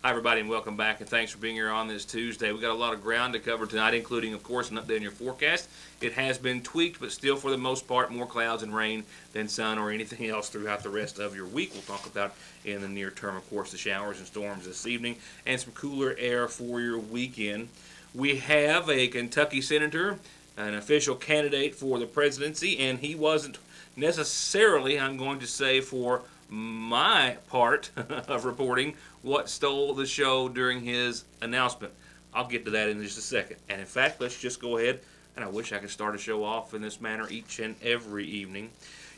Hi, everybody, and welcome back, and thanks for being here on this Tuesday. We've got a lot of ground to cover tonight, including, of course, an update on your forecast. It has been tweaked, but still, for the most part, more clouds and rain than sun or anything else throughout the rest of your week. We'll talk about in the near term, of course, the showers and storms this evening and some cooler air for your weekend. We have a Kentucky senator, an official candidate for the presidency, and he wasn't necessarily, I'm going to say, for my part of reporting what stole the show during his announcement. I'll get to that in just a second. And in fact, let's just go ahead, and I wish I could start a show off in this manner each and every evening.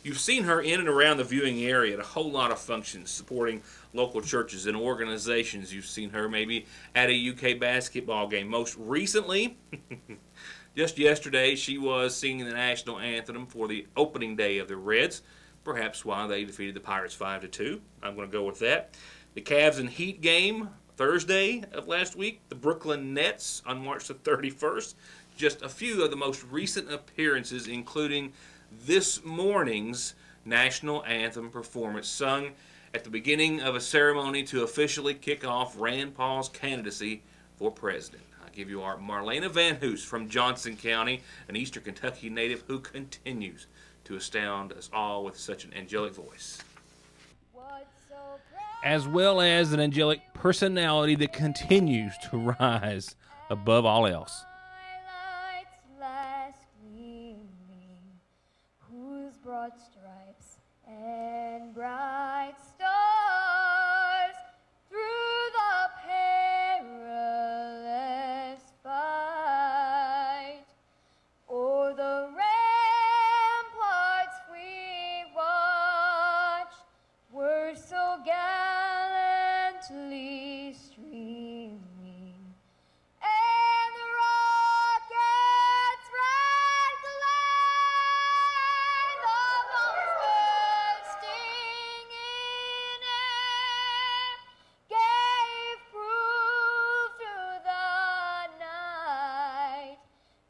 You've seen her in and around the viewing area at a whole lot of functions supporting local churches and organizations. You've seen her maybe at a UK basketball game. Most recently, just yesterday, she was singing the national anthem for the opening day of the Reds. Perhaps why they defeated the Pirates 5-2. I'm going to go with that. The Cavs and Heat game Thursday of last week. The Brooklyn Nets on March the 31st. Just a few of the most recent appearances, including this morning's national anthem performance, sung at the beginning of a ceremony to officially kick off Rand Paul's candidacy for president. I give you our Marlena Van Hoos from Johnson County, an Eastern Kentucky native who continues to astound us all with such an angelic voice, as well as an angelic personality that continues to rise above all else. Whose broad stripes and bright stars through the perilous fight, o'er the ramparts we watched, were so gallantly streaming, and the rockets' red glare, the bombs bursting in air, gave proof through the night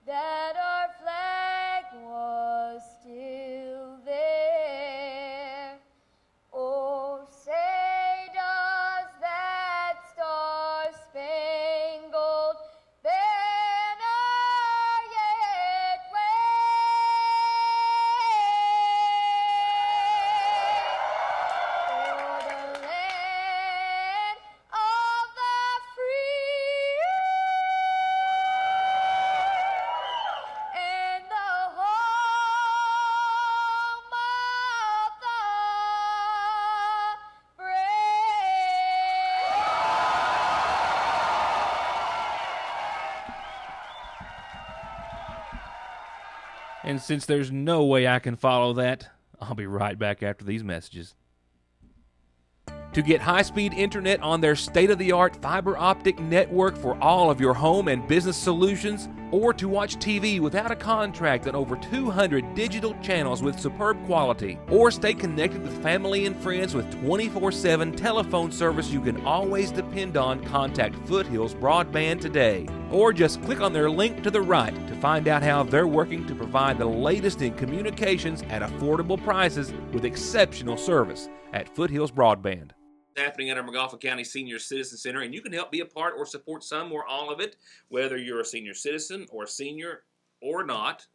that our flag was still there. Oh, say does that star-spangled banner yet wave o'er the land of the free and the home of the brave. And since there's no way I can follow that, I'll be right back after these messages. To get high-speed internet on their state-of-the-art fiber optic network for all of your home and business solutions, or to watch TV without a contract on over 200 digital channels with superb quality, or stay connected with family and friends with 24/7 telephone service you can always depend on, contact Foothills Broadband today. Or just click on their link to the right to find out how they're working to provide the latest in communications at affordable prices with exceptional service at Foothills Broadband. Happening at our McGoffin County Senior Citizen Center, and you can help be a part or support some or all of it, whether you're a senior citizen or a senior or not.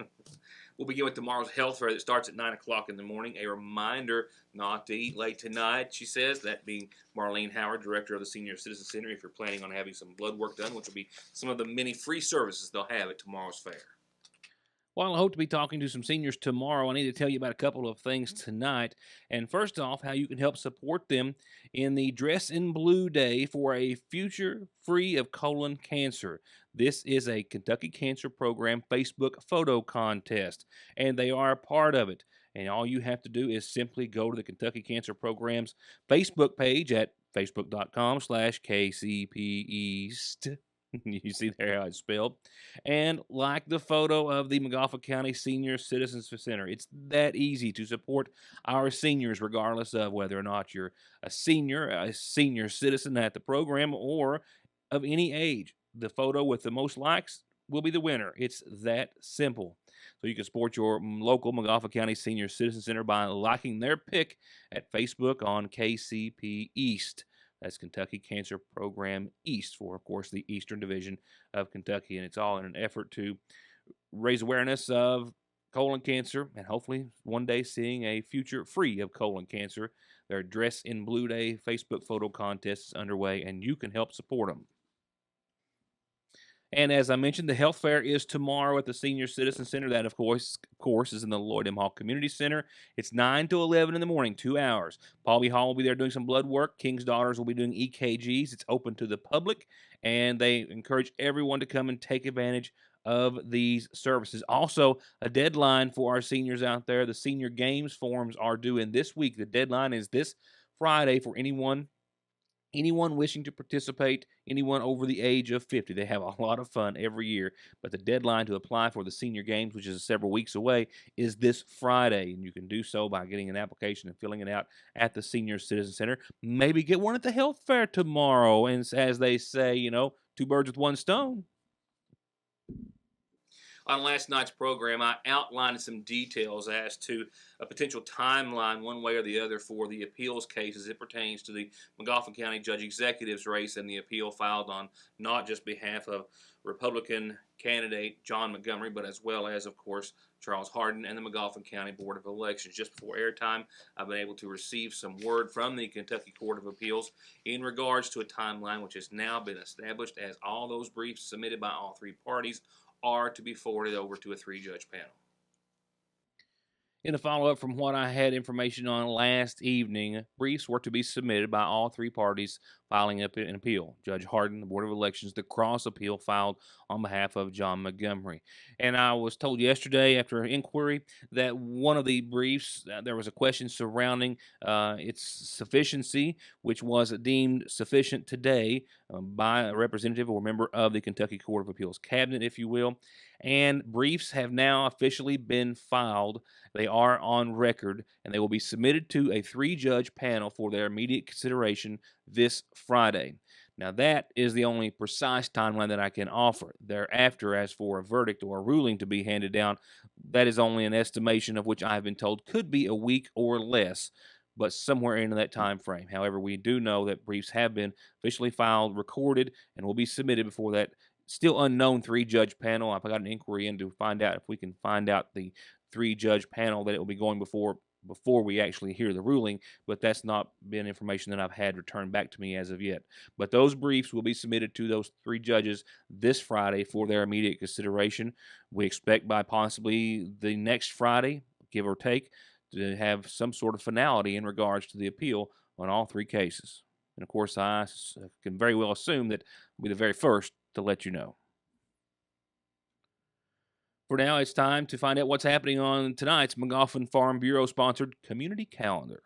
We'll begin with tomorrow's health fair that starts at 9 o'clock in the morning. A reminder not to eat late tonight, she says, that being Marlene Howard, director of the Senior Citizen Center, if you're planning on having some blood work done, which will be some of the many free services they'll have at tomorrow's fair. While I hope to be talking to some seniors tomorrow, I need to tell you about a couple of things tonight. And first off, how you can help support them in the Dress in Blue Day for a future free of colon cancer. This is a Kentucky Cancer Program Facebook photo contest, and they are a part of it. And all you have to do is simply go to the Kentucky Cancer Program's Facebook page at facebook.com/KCPEast. You see there how it's spelled. And like the photo of the McGoffin County Senior Citizens Center. It's that easy to support our seniors, regardless of whether or not you're a senior citizen at the program, or of any age. The photo with the most likes will be the winner. It's that simple. So you can support your local McGoffin County Senior Citizen Center by liking their pic at Facebook on KCP East. That's Kentucky Cancer Program East for, of course, the Eastern Division of Kentucky. And it's all in an effort to raise awareness of colon cancer and hopefully one day seeing a future free of colon cancer. Their Dress in Blue Day Facebook photo contest is underway, and you can help support them. And as I mentioned, the health fair is tomorrow at the Senior Citizen Center. That, of course, is in the Lloyd M. Hall Community Center. It's 9 to 11 in the morning, 2 hours. Paul B. Hall will be there doing some blood work. King's Daughters will be doing EKGs. It's open to the public, and they encourage everyone to come and take advantage of these services. Also, a deadline for our seniors out there. The senior games forms are due in this week. The deadline is this Friday for anyone wishing to participate, anyone over the age of 50. They have a lot of fun every year, but the deadline to apply for the senior games, which is several weeks away, is this Friday, and you can do so by getting an application and filling it out at the Senior Citizen Center. Maybe get one at the health fair tomorrow, and as they say, two birds with one stone. On last night's program, I outlined some details as to a potential timeline, one way or the other, for the appeals case as it pertains to the Magoffin County Judge Executive's race and the appeal filed on not just behalf of Republican candidate John Montgomery, but as well as, of course, Charles Hardin and the Magoffin County Board of Elections. Just before airtime, I've been able to receive some word from the Kentucky Court of Appeals in regards to a timeline which has now been established, as all those briefs submitted by all three parties are to be forwarded over to a three-judge panel. In a follow-up from what I had information on last evening, briefs were to be submitted by all three parties filing up an appeal. Judge Hardin, the Board of Elections, the cross appeal filed on behalf of John Montgomery. And I was told yesterday after inquiry that one of the briefs, there was a question surrounding its sufficiency, which was deemed sufficient today by a representative or member of the Kentucky Court of Appeals cabinet, if you will. And briefs have now officially been filed. They are on record, and they will be submitted to a three-judge panel for their immediate consideration this Friday. Now, that is the only precise timeline that I can offer. Thereafter, as for a verdict or a ruling to be handed down, that is only an estimation of which I have been told could be a week or less, but somewhere in that time frame. However, we do know that briefs have been officially filed, recorded, and will be submitted before that still unknown three-judge panel. I've got an inquiry in to find out if we can find out the three-judge panel that it will be going before we actually hear the ruling, but that's not been information that I've had returned back to me as of yet. But those briefs will be submitted to those three judges this Friday for their immediate consideration. We expect by possibly the next Friday, give or take, to have some sort of finality in regards to the appeal on all three cases. And of course, I can very well assume that I'll be the very first to let you know. For now, it's time to find out what's happening on tonight's Magoffin Farm Bureau-sponsored community calendar.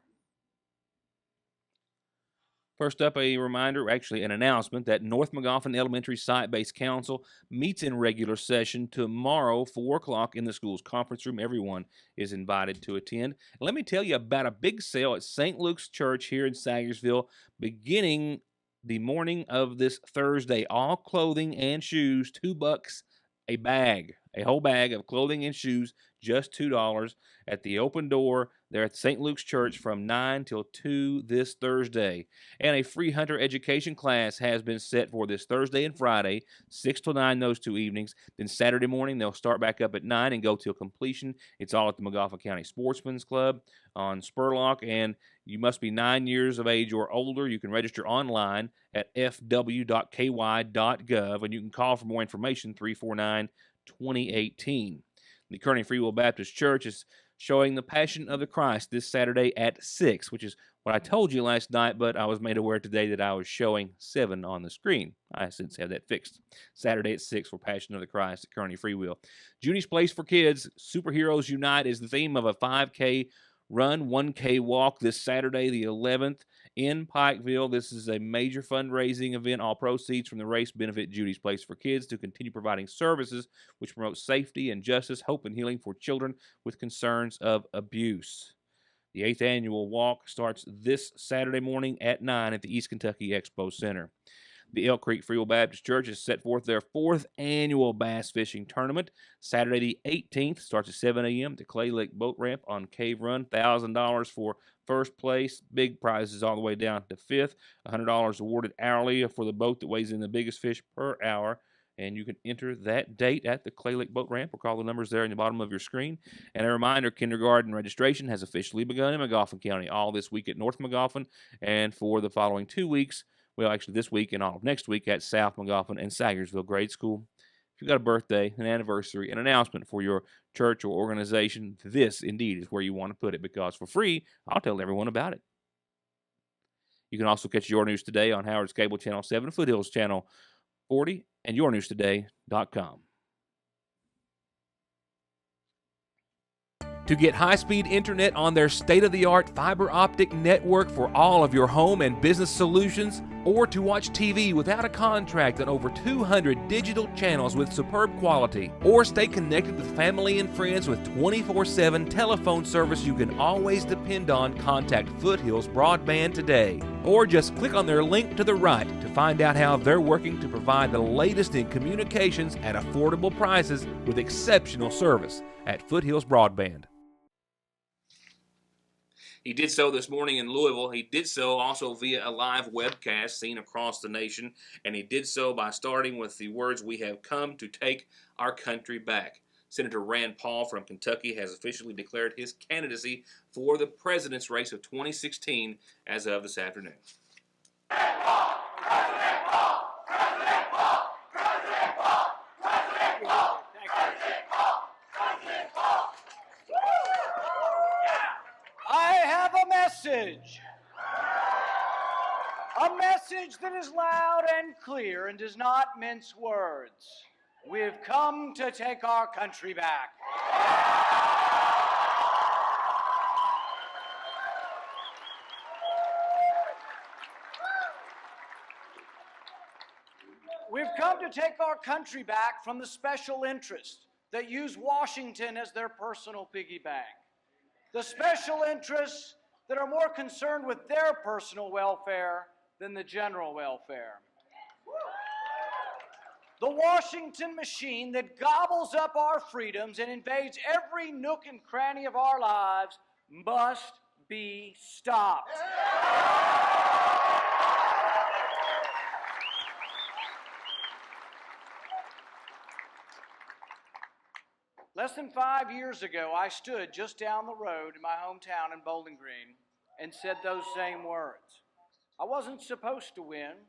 First up, a reminder, actually an announcement, that North Magoffin Elementary Site-Based Council meets in regular session tomorrow, 4 o'clock, in the school's conference room. Everyone is invited to attend. Let me tell you about a big sale at St. Luke's Church here in Sagersville beginning the morning of this Thursday. All clothing and shoes, $2 a bag. A whole bag of clothing and shoes, just $2 at the open door there at St. Luke's Church from 9 till 2 this Thursday. And a free hunter education class has been set for this Thursday and Friday, 6 till 9 those two evenings. Then Saturday morning, they'll start back up at 9 and go till completion. It's all at the Magoffin County Sportsman's Club on Spurlock, and you must be 9 years of age or older. You can register online at fw.ky.gov, and you can call for more information, 349-2018. The Kearney Free Will Baptist Church is showing the Passion of the Christ this Saturday at 6, which is what I told you last night, but I was made aware today that I was showing 7 on the screen. I since have that fixed. Saturday at 6 for Passion of the Christ at Kearney Free Will. Judy's Place for Kids, Superheroes Unite, is the theme of a 5K run, 1K walk this Saturday, the 11th, in Pikeville. This is a major fundraising event. All proceeds from the race benefit Judy's Place for Kids to continue providing services which promote safety and justice, hope, and healing for children with concerns of abuse. The 8th annual walk starts this Saturday morning at 9 at the East Kentucky Expo Center. The Elk Creek Free Will Baptist Church has set forth their 4th annual bass fishing tournament. Saturday the 18th starts at 7 a.m. at the Clay Lake Boat Ramp on Cave Run. $1,000 for first place. Big prizes all the way down to 5th. $100 awarded hourly for the boat that weighs in the biggest fish per hour. And you can enter that date at the Clay Lake Boat Ramp or call the numbers there in the bottom of your screen. And a reminder, kindergarten registration has officially begun in Magoffin County all this week at North Magoffin and for the following 2 weeks. Well, actually, this week and all of next week at South Magoffin and Sagersville Grade School. If you've got a birthday, an anniversary, an announcement for your church or organization, this indeed is where you want to put it, because for free, I'll tell everyone about it. You can also catch Your News Today on Howard's Cable Channel 7, Foothills Channel 40, and yournewstoday.com. To get high-speed internet on their state-of-the-art fiber optic network for all of your home and business solutions, or to watch TV without a contract on over 200 digital channels with superb quality, or stay connected with family and friends with 24/7 telephone service you can always depend on, contact Foothills Broadband today. Or just click on their link to the right to find out how they're working to provide the latest in communications at affordable prices with exceptional service at Foothills Broadband. He did so this morning in Louisville. He did so also via a live webcast seen across the nation, and he did so by starting with the words, "We have come to take our country back." Senator Rand Paul from Kentucky has officially declared his candidacy for the president's race of 2016 as of this afternoon. I have a message. A message that is loud and clear and does not mince words. We've come to take our country back. We've come to take our country back from the special interests that use Washington as their personal piggy bank. The special interests that are more concerned with their personal welfare than the general welfare. The Washington machine that gobbles up our freedoms and invades every nook and cranny of our lives must be stopped. Less than 5 years ago, I stood just down the road in my hometown in Bowling Green and said those same words. I wasn't supposed to win.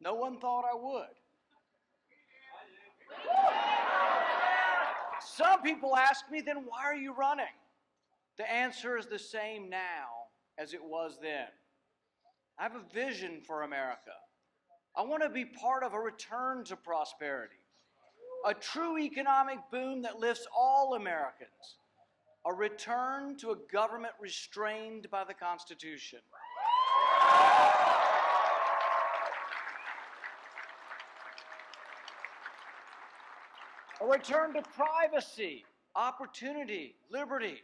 No one thought I would. Some people ask me, then why are you running? The answer is the same now as it was then. I have a vision for America. I want to be part of a return to prosperity. A true economic boom that lifts all Americans. A return to a government restrained by the Constitution. A return to privacy, opportunity, liberty.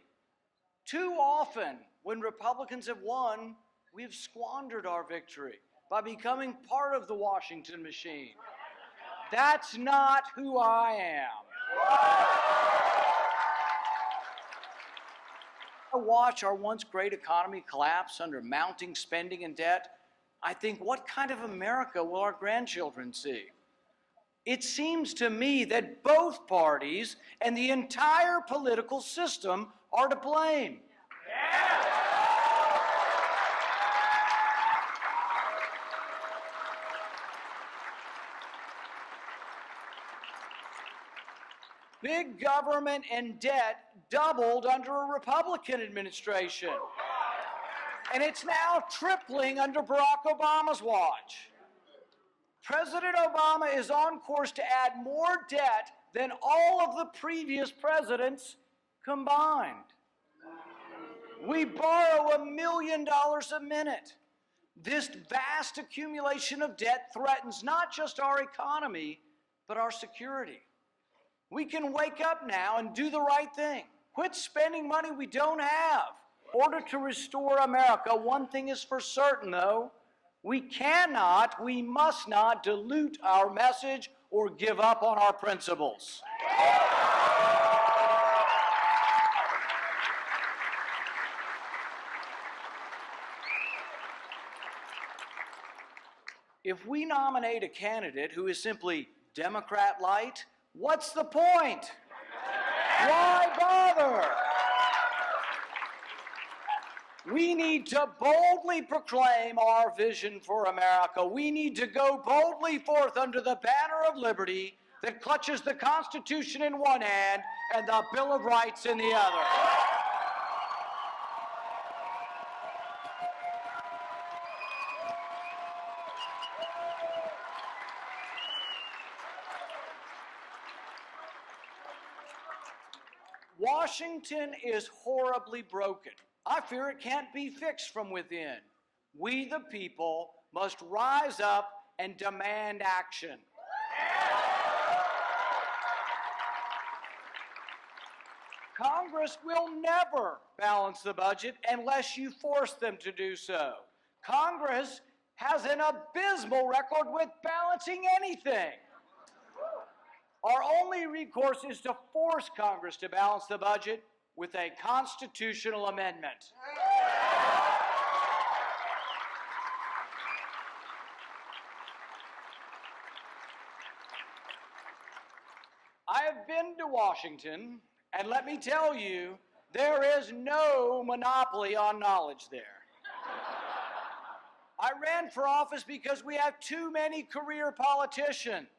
Too often, when Republicans have won, we have squandered our victory by becoming part of the Washington machine. That's not who I am. I watch our once great economy collapse under mounting spending and debt. I think, what kind of America will our grandchildren see? It seems to me that both parties and the entire political system are to blame. Big government and debt doubled under a Republican administration. And it's now tripling under Barack Obama's watch. President Obama is on course to add more debt than all of the previous presidents combined. We borrow $1 million a minute. This vast accumulation of debt threatens not just our economy, but our security. We can wake up now and do the right thing. Quit spending money we don't have in order to restore America. One thing is for certain, though, We cannot, we must not dilute our message or give up on our principles. If we nominate a candidate who is simply Democrat light, what's the point? Why bother? We need to boldly proclaim our vision for America. We need to go boldly forth under the banner of liberty that clutches the Constitution in one hand and the Bill of Rights in the other. Washington is horribly broken. I fear it can't be fixed from within. We, the people, must rise up and demand action. Congress will never balance the budget unless you force them to do so. Congress has an abysmal record with balancing anything. Our only recourse is to force Congress to balance the budget with a constitutional amendment. I have been to Washington, and let me tell you, there is no monopoly on knowledge there. I ran for office because we have too many career politicians.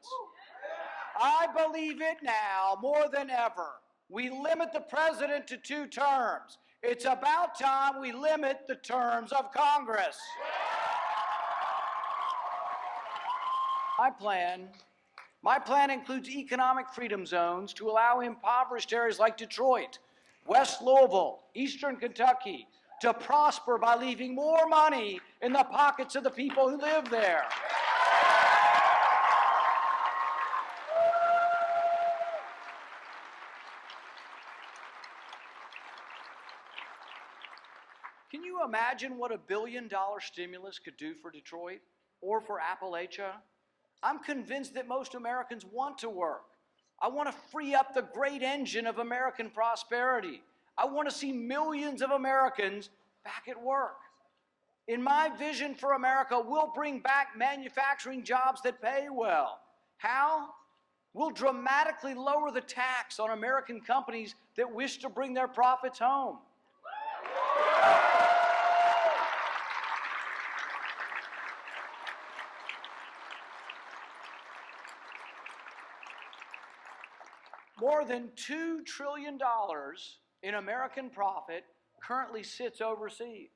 I believe it now more than ever. We limit the president to 2 terms. It's about time we limit the terms of Congress. My plan includes economic freedom zones to allow impoverished areas like Detroit, West Louisville, Eastern Kentucky to prosper by leaving more money in the pockets of the people who live there. Can you imagine what a $1 billion stimulus could do for Detroit or for Appalachia? I'm convinced that most Americans want to work. I want to free up the great engine of American prosperity. I want to see millions of Americans back at work. In my vision for America, we'll bring back manufacturing jobs that pay well. How? We'll dramatically lower the tax on American companies that wish to bring their profits home. More than $2 trillion in American profit currently sits overseas.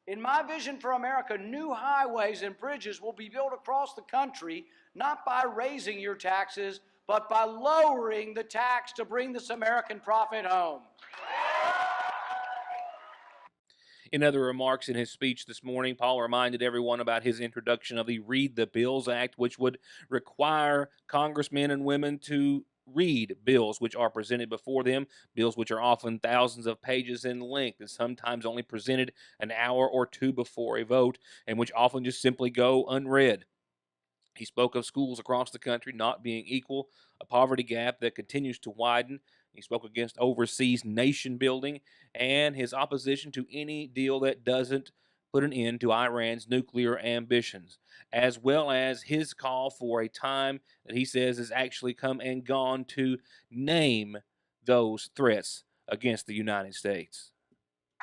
In my vision for America, new highways and bridges will be built across the country, not by raising your taxes, but by lowering the tax to bring this American profit home. In other remarks in his speech this morning, Paul reminded everyone about his introduction of the Read the Bills Act, which would require congressmen and women to read bills which are presented before them, bills which are often thousands of pages in length and sometimes only presented an hour or 2 before a vote, and which often just simply go unread. He spoke of schools across the country not being equal, a poverty gap that continues to widen. He spoke against overseas nation building and his opposition to any deal that doesn't put an end to Iran's nuclear ambitions, as well as his call for a time that he says has actually come and gone to name those threats against the United States.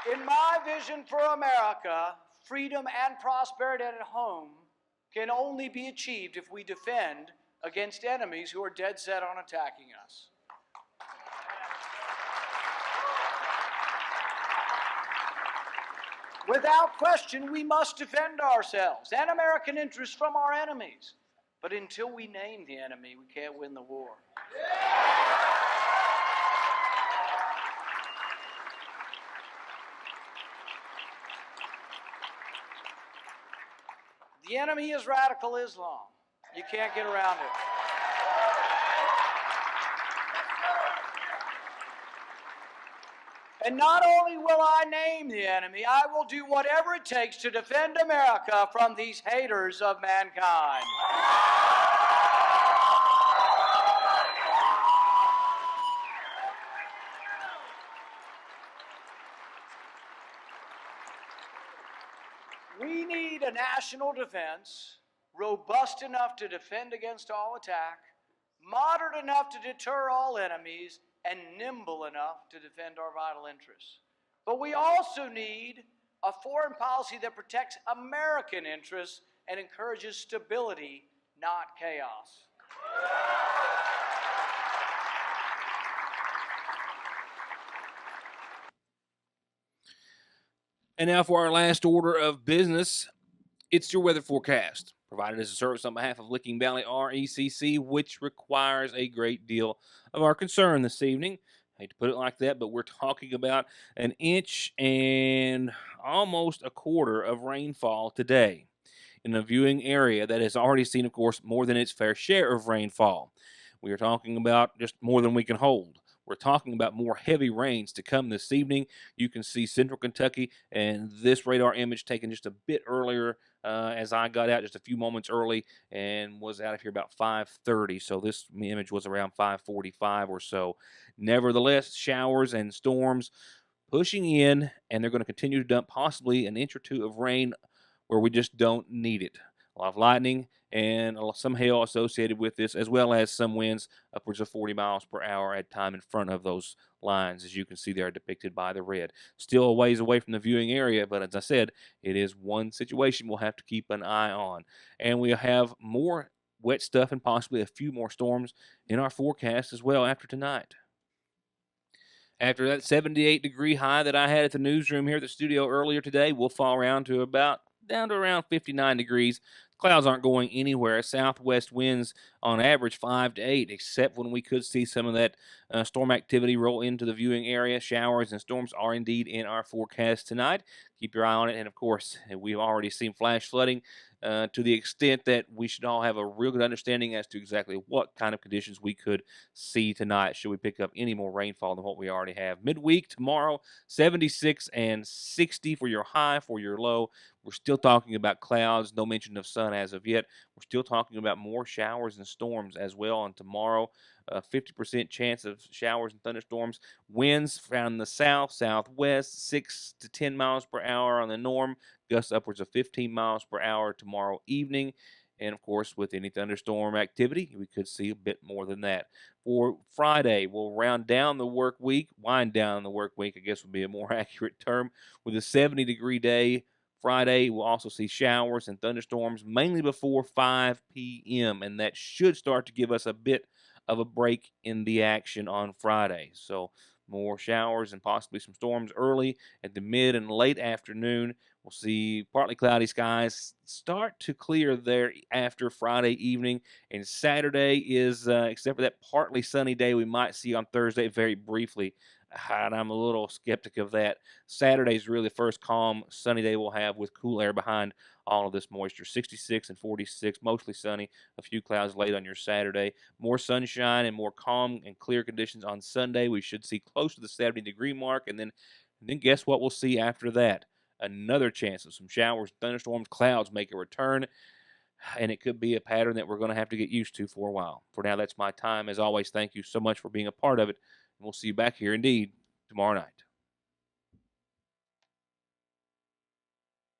In my vision for America, freedom and prosperity at home can only be achieved if we defend against enemies who are dead set on attacking us. Without question, we must defend ourselves and American interests from our enemies. But until we name the enemy, we can't win the war. The enemy is radical Islam. You can't get around it. And not only will I name the enemy, I will do whatever it takes to defend America from these haters of mankind. We need a national defense, robust enough to defend against all attack, moderate enough to deter all enemies, and nimble enough to defend our vital interests. But we also need a foreign policy that protects American interests and encourages stability, not chaos. And now for our last order of business, it's your weather forecast, provided as a service on behalf of Licking Valley RECC, which requires a great deal of our concern this evening. I hate to put it like that, but we're talking about an inch and almost a quarter of rainfall today in a viewing area that has already seen, of course, more than its fair share of rainfall. We are talking about just more than we can hold. We're talking about more heavy rains to come this evening. You can see central Kentucky and this radar image taken just a bit earlier as I got out just a few moments early and was out of here about 5:30. So this image was around 5:45 or so. Nevertheless, showers and storms pushing in, and they're going to continue to dump possibly an inch or two of rain where we just don't need it. A lot of lightning and some hail associated with this, as well as some winds upwards of 40 miles per hour at time in front of those lines, as you can see there depicted by the red. Still a ways away from the viewing area, but as I said, it is one situation we'll have to keep an eye on. And we have more wet stuff and possibly a few more storms in our forecast as well after tonight. After that 78-degree high that I had at the newsroom here at the studio earlier today, we'll fall around to down to around 59 degrees. Clouds aren't going anywhere. Southwest winds on average 5 to 8, except when we could see some of that storm activity roll into the viewing area. Showers and storms are indeed in our forecast tonight. Keep your eye on it. And of course, we've already seen flash flooding to the extent that we should all have a real good understanding as to exactly what kind of conditions we could see tonight should we pick up any more rainfall than what we already have. Midweek tomorrow, 76 and 60 for your high, for your low. We're still talking about clouds, no mention of sun as of yet. We're still talking about more showers and storms as well on tomorrow. 50% chance of showers and thunderstorms. Winds found in the south, southwest, 6 to 10 miles per hour on the norm. Gusts upwards of 15 miles per hour tomorrow evening. And of course, with any thunderstorm activity, we could see a bit more than that. For Friday, we'll wind down the work week, I guess would be a more accurate term, with a 70-degree day. Friday, we'll also see showers and thunderstorms, mainly before 5 p.m., and that should start to give us a bit of a break in the action on Friday. So more showers and possibly some storms early at the mid and late afternoon. We'll see partly cloudy skies start to clear there after Friday evening. And Saturday is, except for that partly sunny day we might see on Thursday very briefly, and I'm a little skeptic of that. Saturday is really the first calm, sunny day we'll have with cool air behind all of this moisture. 66 and 46, mostly sunny, a few clouds late on your Saturday. More sunshine and more calm and clear conditions on Sunday. We should see close to the 70-degree mark, and then guess what we'll see after that? Another chance of some showers, thunderstorms, clouds make a return, and it could be a pattern that we're going to have to get used to for a while. For now, that's my time. As always, thank you so much for being a part of it, and we'll see you back here indeed tomorrow night.